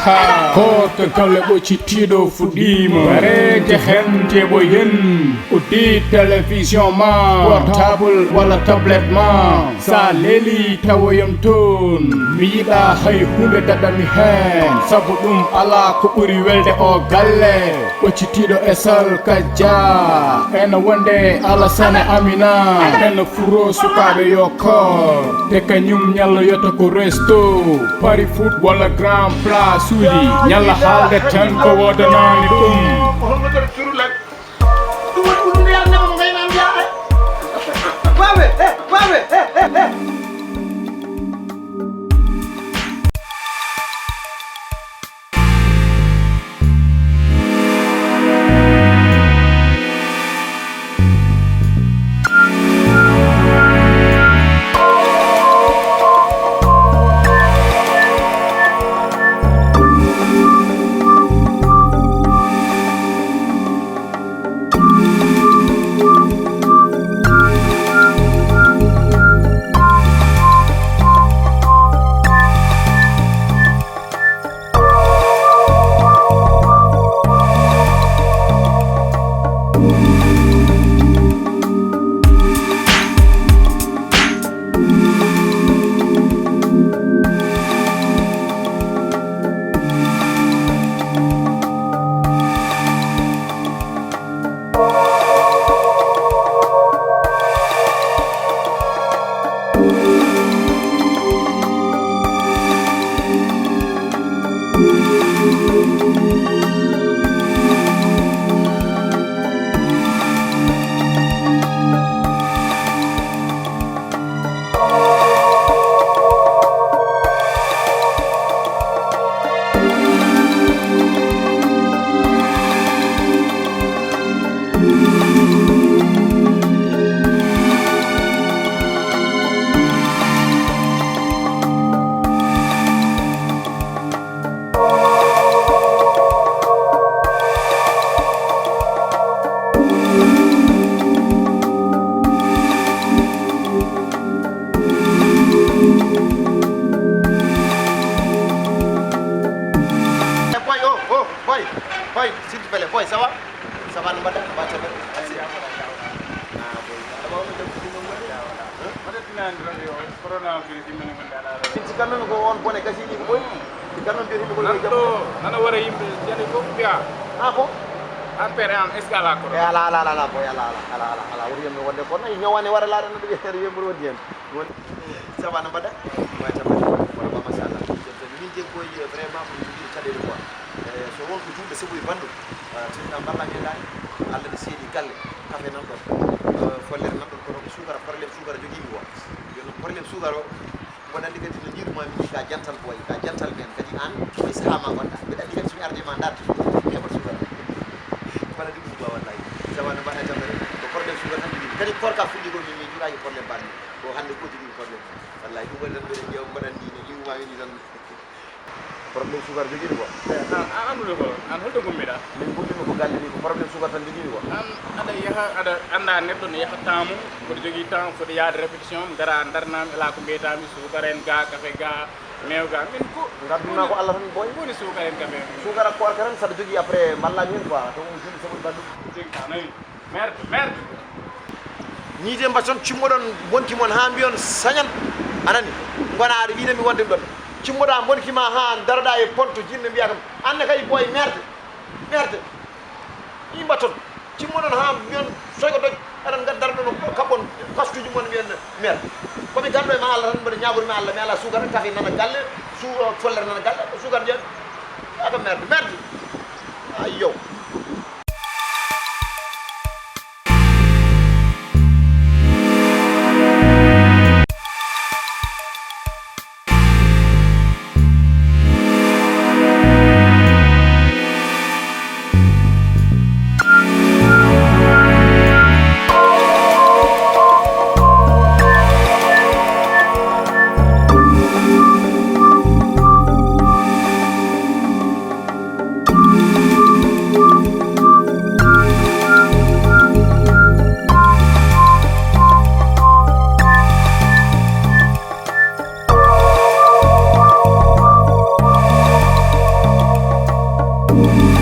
ha ko kalle ɓoccittiɗo fuɗɗima bareje hente ɓoyen uddi télévision ma portable walla tablette ma sa leeli tawoyam toon mi yiɗa hay hunde daɗami hen saabu ɗum ala ko ɓuuri welde o galle ɓoccitiɗo esal kajja ene wonde Alassane Amina ene furo sukaɓe yo kor te kañum ñalla yota ko resto pari foot walla grand place suuji ñalla haalde tan ko wodanani ɗum Boy, s'il te plaît, boy, ça va? Ça va, nous battons, nous battons. Ci kanam ko on bone kasi ni boy. Ci kanam bi ko boy jam. nana wara yimbe jani ko biya Ah ko? ampere am escala ko Ya la boy ala wuri yambe wonde ko nay ñewani wara la na be ter yembe wodi en. Ça va na bada? Way ta wala ba masha Allah. Ni je ko vraiment ko di cadé quoi. So won ko julde sabu bandu. Tinna balla ngi dani. Allah de sedi galle kafe nan do. Foller nan do ko sugara problème sugara jogi mi wa. Yo problème sugara wona ligati no jirma mi ka jantal boy ka jantal men kadi an e sahama gonda be dadi ken sumi arde ma dat heba sugar bala dum ba wallahi zaman ba ha tamare ko problème sugar tan digi kadi korka fundi go mi jura yi problème bani ko hande ko digi problème wallahi dum wala be jew badan ni ni ma ni tan problème sugar digi ko an anu ko an holto gummida min bulli ko galle ni ko problème sugar tan digi ko an ada yaha ada anda neddo ne yaha tamu ko jogi temps ko yaade répétition dara darnam ela ko betami sugaren ga kafe ga mew ga min ko ngaduna ko Allah tan boy woni sugaren kafe sugar ak ko karan sa jogi après malla min quoi to mo jindi sabul bandu jogi tanay merde ni de mbaton cimmodon bonki mon ha mbiyon sañan anani gona ari wiide mi wonde don cimmoda bonki ma ha darda e ponto jinne biya kam anne kay boy merde ni mbaton cimmodon ha mbiyon soygo doj aran gaddardo no kabon kastuji mon mbiyen merde komi gaddo e ma Allah tan bade nyaabur mi Allah mi Allah sugar kafe nana galle su foller nana galle sugar jen aga merde ayyo quoi.